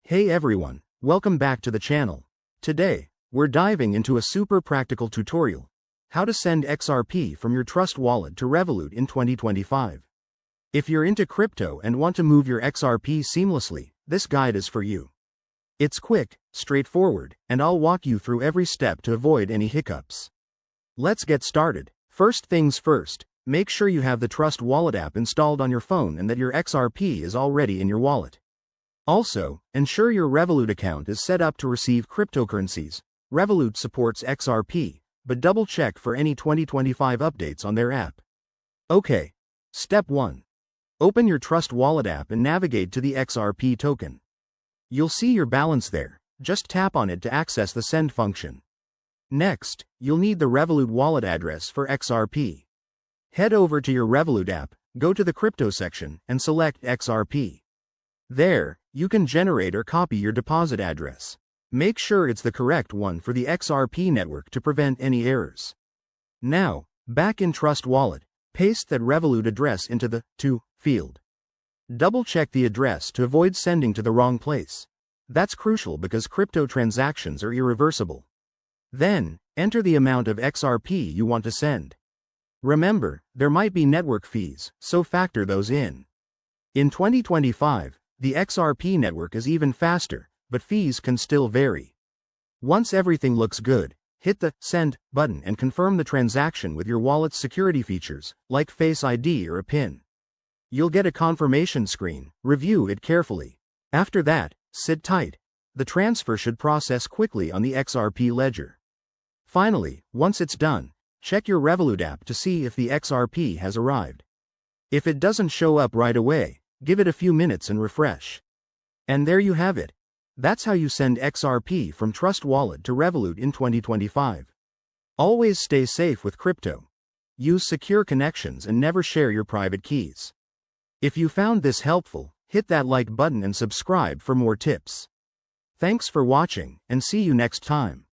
Hey everyone, welcome back to the channel. Today, we're diving into a super practical tutorial, how to send XRP from your Trust wallet to Revolut in 2025. If you're into crypto and want to move your XRP seamlessly, this guide is for you. It's quick, straightforward, and I'll walk you through every step to avoid any hiccups. Let's get started. First things first, make sure you have the Trust Wallet app installed on your phone and that your XRP is already in your wallet. Also, ensure your Revolut account is set up to receive cryptocurrencies. Revolut supports XRP, but double-check for any 2025 updates on their app. Okay. Step 1. Open your Trust Wallet app and navigate to the XRP token. You'll see your balance there. Just tap on it to access the send function. Next, you'll need the Revolut wallet address for XRP. Head over to your Revolut app, go to the crypto section, and select XRP. There, you can generate or copy your deposit address. Make sure it's the correct one for the XRP network to prevent any errors. Now, back in Trust Wallet, paste that Revolut address into the To field. Double-check the address to avoid sending to the wrong place. That's crucial because crypto transactions are irreversible. Then, enter the amount of XRP you want to send. Remember, there might be network fees, so factor those in. In 2025, the XRP network is even faster, but fees can still vary. Once everything looks good, hit the Send button and confirm the transaction with your wallet's security features, like Face ID or a PIN. You'll get a confirmation screen. Review it carefully. After that, sit tight. The transfer should process quickly on the XRP ledger. Finally, once it's done, check your Revolut app to see if the XRP has arrived. If it doesn't show up right away, give it a few minutes and refresh. And there you have it. That's how you send XRP from Trust Wallet to Revolut in 2025. Always stay safe with crypto. Use secure connections and never share your private keys. If you found this helpful, hit that like button and subscribe for more tips. Thanks for watching, and see you next time.